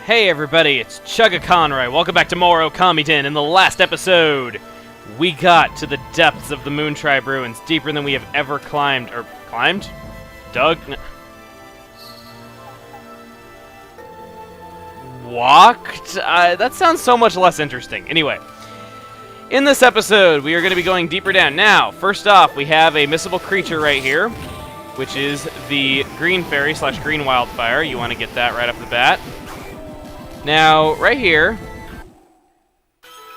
Hey everybody, it's Chugga Conroy. Welcome back to more Okamiden. In the last episode, we got to the depths of the Moon Tribe ruins, deeper than we have ever climbed. Or, climbed? Dug? Walked? That sounds so much less interesting. Anyway, in this episode, we are going to be going deeper down. Now, first off, we have a missable creature right here, which is the Green Fairy / Green Wildfire. You want to get that right off the bat. Now, right here,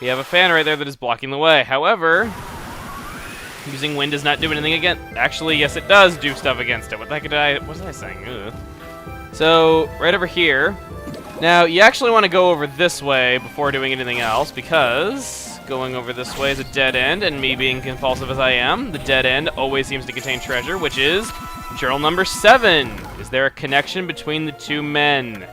we have a fan right there that is blocking the way. However, using wind does not do anything against... Actually, yes, it does do stuff against it. What the heck did I... What was I saying? Ugh. So, right over here. Now, you actually want to go over this way before doing anything else, because going over this way is a dead end, and me being compulsive as I am, the dead end always seems to contain treasure, which is journal number 7. Is there a connection between the two men?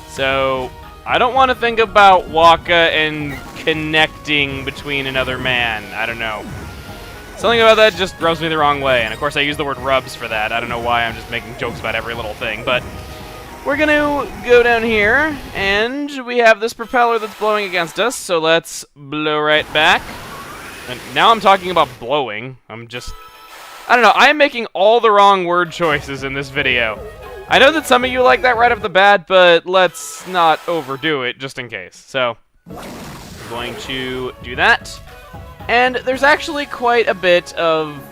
So, I don't want to think about Waka and connecting between another man. I don't know. Something about that just rubs me the wrong way. And of course I use the word rubs for that. I don't know why I'm just making jokes about every little thing. But we're going to go down here. And we have this propeller that's blowing against us. So let's blow right back. And now I'm talking about blowing. I don't know. I am making all the wrong word choices in this video. I know that some of you like that right off the bat, but let's not overdo it, just in case. So, I'm going to do that. And there's actually quite a bit of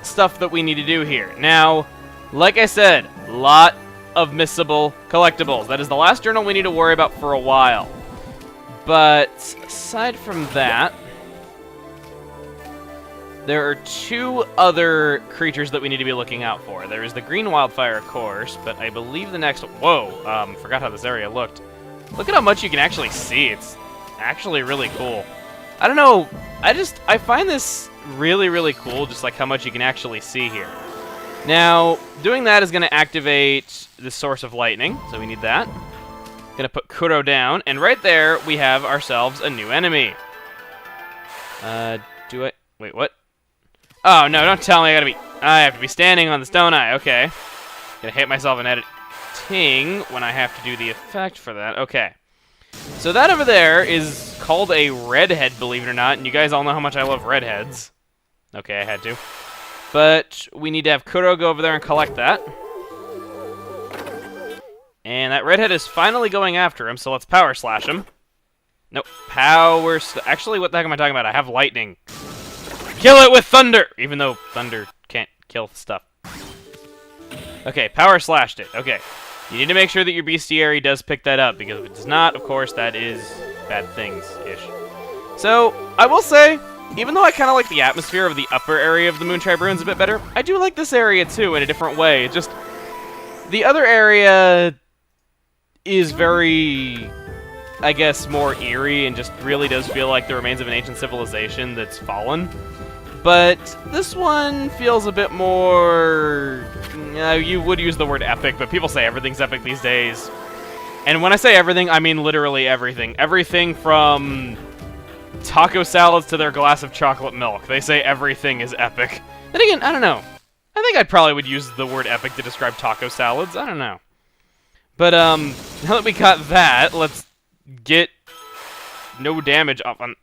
stuff that we need to do here. Now, like I said, a lot of missable collectibles. That is the last journal we need to worry about for a while. But, aside from that, there are two other creatures that we need to be looking out for. There is the Green Wildfire, of course, but I believe the next... Whoa, forgot how this area looked. Look at how much you can actually see. It's actually really cool. I don't know, I find this really, really cool, just like how much you can actually see here. Now, doing that is going to activate the source of lightning, so we need that. Going to put Kuro down, and right there, we have ourselves a new enemy. Wait, what? Oh, no, don't tell me I have to be standing on this, don't I? Okay. Gonna hit myself in editing when I have to do the effect for that. Okay. So that over there is called a redhead, believe it or not, and you guys all know how much I love redheads. Okay, I had to. But we need to have Kuro go over there and collect that. And that redhead is finally going after him, so let's power slash him. Nope, actually, what the heck am I talking about? I have lightning. Kill it with thunder! Even though thunder can't kill stuff. Okay, power slashed it. Okay. You need to make sure that your bestiary does pick that up, because if it does not, of course, that is bad things-ish. So, I will say, even though I kind of like the atmosphere of the upper area of the Moon Tribe Ruins a bit better, I do like this area, too, in a different way. It just... The other area is very... I guess, more eerie and just really does feel like the remains of an ancient civilization that's fallen. But this one feels a bit more... you would use the word epic, but people say everything's epic these days. And when I say everything, I mean literally everything. Everything from taco salads to their glass of chocolate milk. They say everything is epic. Then again, I don't know. I think I probably would use the word epic to describe taco salads. I don't know. But, now that we got that, let's get no damage up on...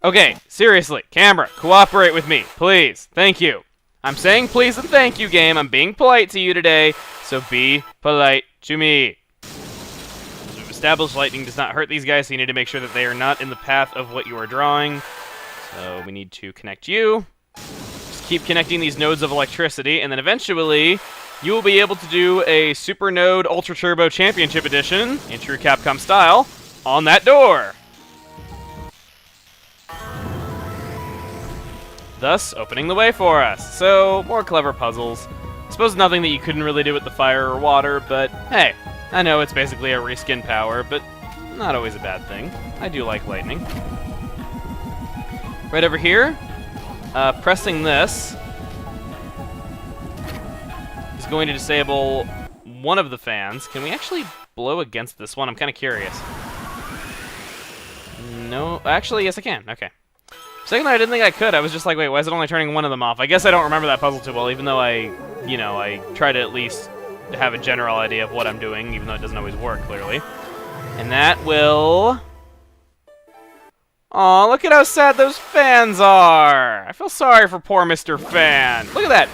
Okay, seriously, camera, cooperate with me, please. Thank you. I'm saying please and thank you, game. I'm being polite to you today, so be polite to me. As we've established, lightning does not hurt these guys, so you need to make sure that they are not in the path of what you are drawing. So we need to connect you. Just keep connecting these nodes of electricity, and then eventually you will be able to do a Super Node Ultra Turbo Championship Edition, in true Capcom style, on that door. Thus, opening the way for us. So, more clever puzzles. I suppose nothing that you couldn't really do with the fire or water, but hey, I know it's basically a reskin power, but not always a bad thing. I do like lightning. Right over here, pressing this is going to disable one of the fans. Can we actually blow against this one? I'm kind of curious. No, actually, yes I can. Okay. Second, I didn't think I could. I was just like, wait, why is it only turning one of them off? I guess I don't remember that puzzle too well, even though I try to at least have a general idea of what I'm doing, even though it doesn't always work, clearly. And that will... Aw, look at how sad those fans are! I feel sorry for poor Mr. Fan. Look at that!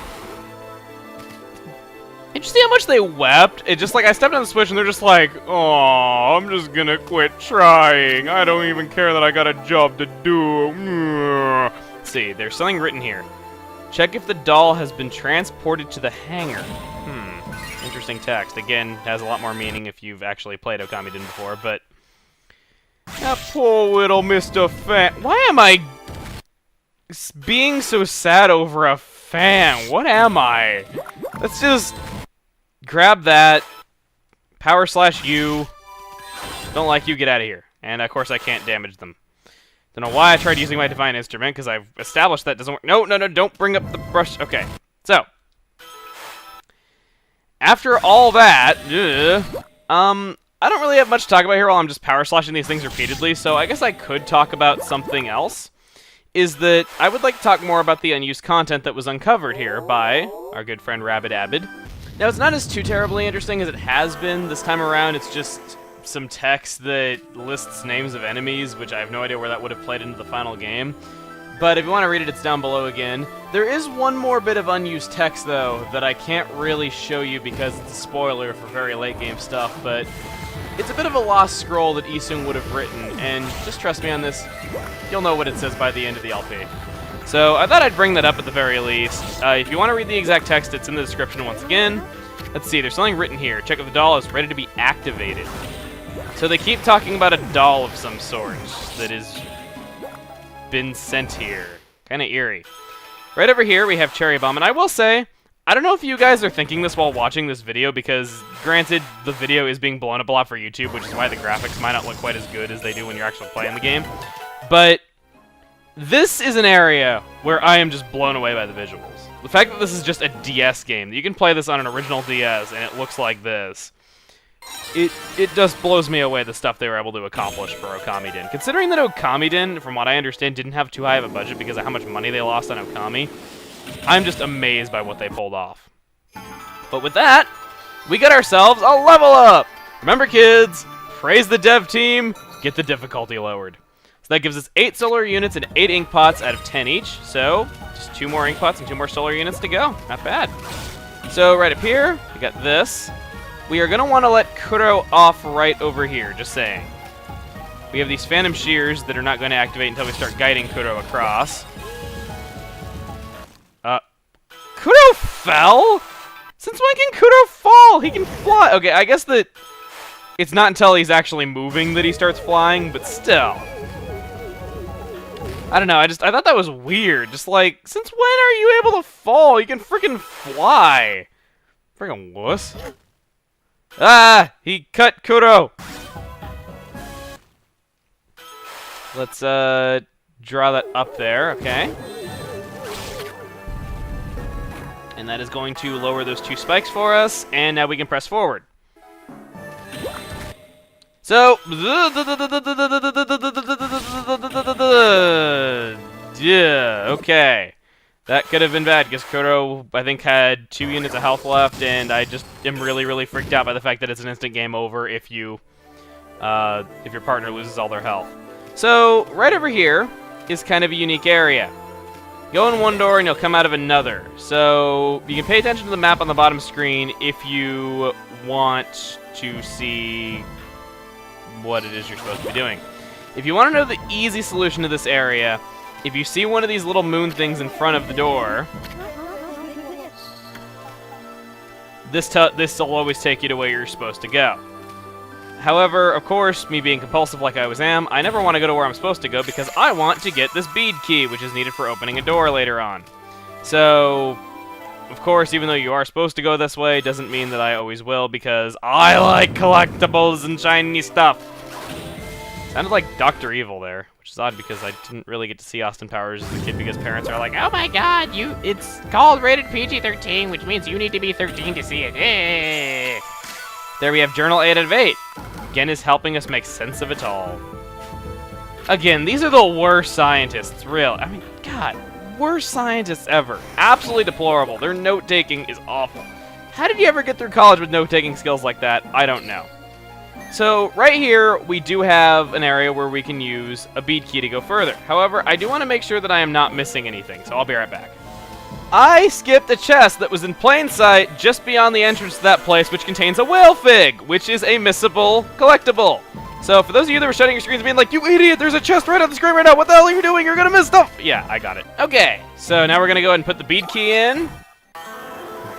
Did you see how much they wept? It just like, I stepped on the Switch and they're just like, "Aw, I'm just gonna quit trying. I don't even care that I got a job to do." Let's see, there's something written here. Check if the doll has been transported to the hangar. Interesting text. Again, has a lot more meaning if you've actually played Okamiden before, but... That poor little Mr. Fan. Why am I being so sad over a fan? What am I? Let's just grab that. Power slash U. Don't like you, get out of here. And of course I can't damage them. Don't know why I tried using my divine instrument, because I've established that doesn't work. No, don't bring up the brush. Okay, so. After all that, I don't really have much to talk about here while I'm just power slashing these things repeatedly, so I guess I could talk about something else. Is that I would like to talk more about the unused content that was uncovered here by our good friend Rabbit Abid. Now, it's not as too terribly interesting as it has been this time around. It's just some text that lists names of enemies, which I have no idea where that would have played into the final game. But if you want to read it, it's down below again. There is one more bit of unused text, though, that I can't really show you because it's a spoiler for very late game stuff, but it's a bit of a lost scroll that Isung would have written, and just trust me on this, you'll know what it says by the end of the LP. So I thought I'd bring that up at the very least. If you want to read the exact text, it's in the description once again. Let's see, there's something written here. Check if the doll is ready to be activated. So they keep talking about a doll of some sort that has been sent here. Kinda eerie. Right over here we have Cherry Bomb, and I will say, I don't know if you guys are thinking this while watching this video, because granted, the video is being blown up a lot for YouTube, which is why the graphics might not look quite as good as they do when you're actually playing the game. But this is an area where I am just blown away by the visuals. The fact that this is just a DS game, that you can play this on an original DS and it looks like this, it just blows me away the stuff they were able to accomplish for Okamiden. Considering that Okamiden, from what I understand, didn't have too high of a budget because of how much money they lost on Okami, I'm just amazed by what they pulled off. But with that, we got ourselves a level up! Remember, kids, praise the dev team, get the difficulty lowered. So that gives us 8 solar units and 8 ink pots out of 10 each, so just 2 more ink pots and 2 more solar units to go. Not bad. So right up here, we got this. We are going to want to let Kuro off right over here, just saying. We have these phantom shears that are not going to activate until we start guiding Kuro across. Kuro fell? Since when can Kuro fall? He can fly. Okay, I guess that it's not until he's actually moving that he starts flying, but still. I don't know, I thought that was weird. Just like, since when are you able to fall? You can freaking fly. Freaking wuss. Ah! He cut Kuro! Let's, draw that up there, okay. And that is going to lower those 2 spikes for us, and now we can press forward. So, yeah, okay. That could have been bad, because Kuro, I think, had 2 units of health left, and I just am really, really freaked out by the fact that it's an instant game over if you, if your partner loses all their health. So, right over here is kind of a unique area. Go in one door and you'll come out of another. So, you can pay attention to the map on the bottom screen if you want to see what it is you're supposed to be doing. If you want to know the easy solution to this area, if you see one of these little moon things in front of the door, this will always take you to where you're supposed to go. However, of course, me being compulsive like I always am, I never want to go to where I'm supposed to go because I want to get this bead key, which is needed for opening a door later on. So, of course, even though you are supposed to go this way, doesn't mean that I always will because I like collectibles and shiny stuff. Sounded like Dr. Evil there, which is odd because I didn't really get to see Austin Powers as a kid because parents are like, "Oh my god, it's called rated PG-13, which means you need to be 13 to see it." Eh. There we have Journal 8 out of 8. Again, is helping us make sense of it all. Again, these are the worst scientists, real. I mean, god, worst scientists ever. Absolutely deplorable. Their note-taking is awful. How did you ever get through college with no taking skills like that? I don't know. So right here, we do have an area where we can use a bead key to go further. However, I do want to make sure that I am not missing anything, so I'll be right back. I skipped a chest that was in plain sight just beyond the entrance to that place, which contains a whale fig, which is a missable collectible. So for those of you that were shutting your screens and being like, you idiot, there's a chest right on the screen right now, what the hell are you doing? You're gonna miss stuff! Yeah, I got it. Okay, so now we're gonna go ahead and put the bead key in,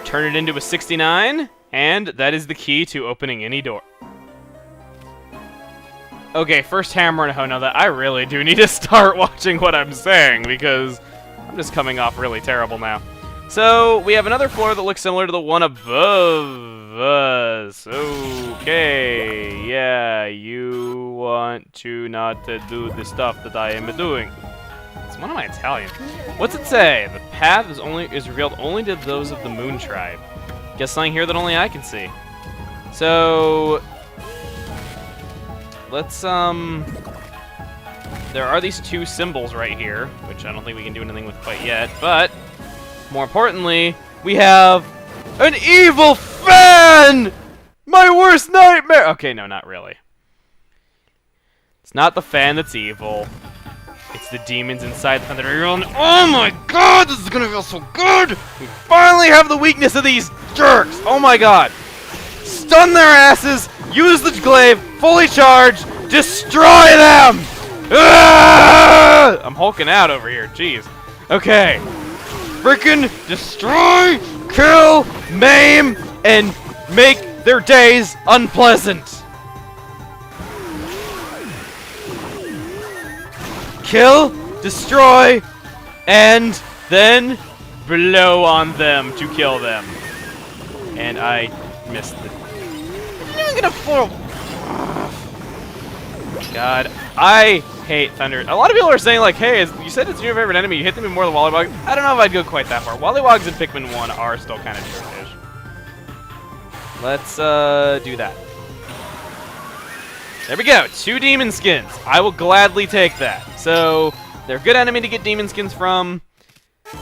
turn it into a 69, and that is the key to opening any door. Okay, first hammer and hoe. Now that I really do need to start watching what I'm saying, because I'm just coming off really terrible now. So, we have another floor that looks similar to the one above us. Okay, yeah, you want to not to do the stuff that I am doing. It's one of my Italian. What's it say? The path is revealed only to those of the Moon Tribe. Guess something here that only I can see. So, let's, there are these two symbols right here, which I don't think we can do anything with quite yet, but more importantly, we have an evil fan! My worst nightmare! Okay, no, not really. It's not the fan that's evil. It's the demons inside the Thunder. Oh my god, this is gonna feel so good! We finally have the weakness of these jerks! Oh my god! Stun their asses, use the glaive, fully charged, destroy them! Ah! I'm hulking out over here, jeez. Okay. Frickin' destroy, kill, maim, and make their days unpleasant. Kill, destroy, and then blow on them to kill them. And I missed it. I'm gonna fall. God, I hate thunder. A lot of people are saying like, hey, you said it's your favorite enemy, you hit them more than Wallywogs. I don't know if I'd go quite that far. Wallywogs and Pikmin 1 are still kind of jerkish. Let's do that. There we go, 2 demon skins. I will gladly take that. So, they're a good enemy to get demon skins from.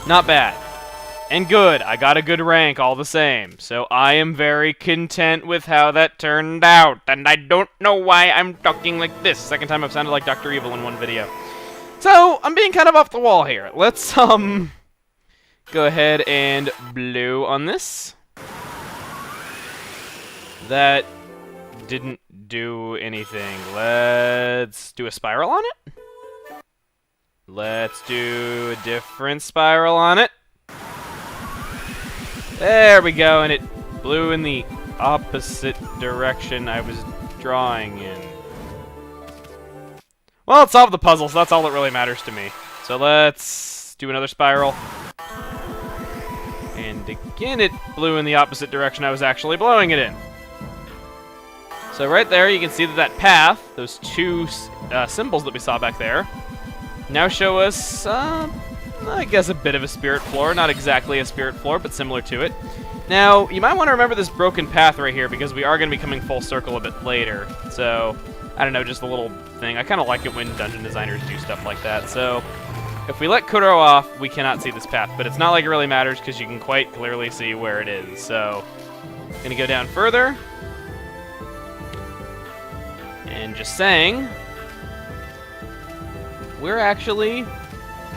Not bad. And good, I got a good rank all the same. So I am very content with how that turned out. And I don't know why I'm talking like this. Second time I've sounded like Dr. Evil in one video. So, I'm being kind of off the wall here. Let's, go ahead and blow on this. That didn't do anything. Let's do a spiral on it. Let's do a different spiral on it. There we go, and it blew in the opposite direction I was drawing in. Well, it solved the puzzle, so that's all that really matters to me. So let's do another spiral. And again, it blew in the opposite direction I was actually blowing it in. So right there, you can see that that path, those 2 symbols that we saw back there, now show us, I guess a bit of a spirit floor. Not exactly a spirit floor, but similar to it. Now, you might want to remember this broken path right here, because we are going to be coming full circle a bit later. So, I don't know, just a little thing. I kind of like it when dungeon designers do stuff like that. So, if we let Kuro off, we cannot see this path. But it's not like it really matters, because you can quite clearly see where it is. So, going to go down further. And just saying, we're actually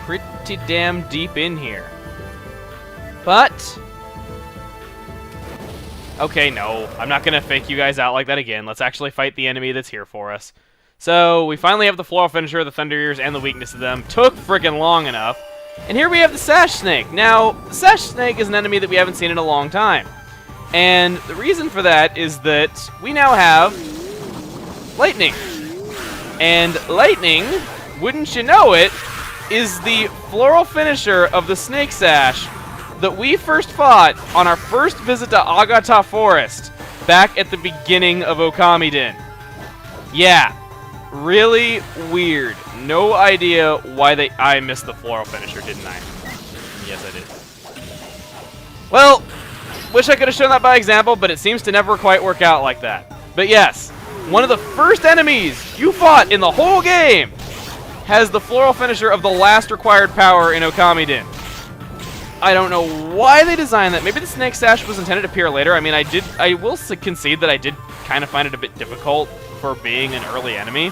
pretty damn deep in here. But, okay, no, I'm not gonna fake you guys out like that again. Let's actually fight the enemy that's here for us. So, we finally have the floral finisher, the thunder ears, and the weakness of them. Took freaking long enough. And here we have the Sash Snake. Now, the Sash Snake is an enemy that we haven't seen in a long time. And the reason for that is that we now have lightning. And lightning, wouldn't you know it, is the floral finisher of the Snake Sash that we first fought on our first visit to Agata Forest back at the beginning of Okamiden. Yeah, really weird. No idea why I missed the floral finisher, didn't I? Yes, I did. Well, wish I could have shown that by example, but it seems to never quite work out like that. But yes, one of the first enemies you fought in the whole game has the floral finisher of the last required power in Okamiden. I don't know why they designed that. Maybe the Snake Sash was intended to appear later. I mean, I will concede that I did kind of find it a bit difficult for being an early enemy,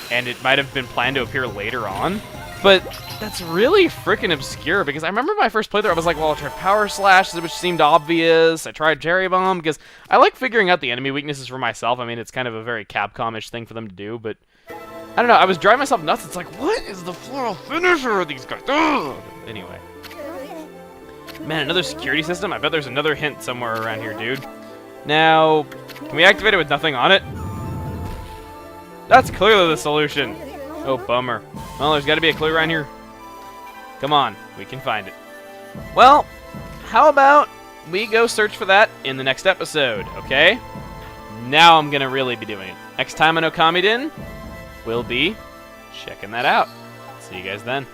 and it might have been planned to appear later on. But that's really freaking obscure, because I remember my first playthrough, I was like, well, I'll try Power Slash, which seemed obvious. I tried Cherry Bomb, because I like figuring out the enemy weaknesses for myself. I mean, it's kind of a very Capcom-ish thing for them to do, but I don't know. I was driving myself nuts. It's like, what is the floral finisher of these guys? Ugh! Anyway. Man, another security system? I bet there's another hint somewhere around here, dude. Now, can we activate it with nothing on it? That's clearly the solution. Oh, bummer. Well, there's got to be a clue around here. Come on, we can find it. Well, how about we go search for that in the next episode, okay? Now I'm going to really be doing it. Next time on Okamiden, we'll be checking that out. See you guys then.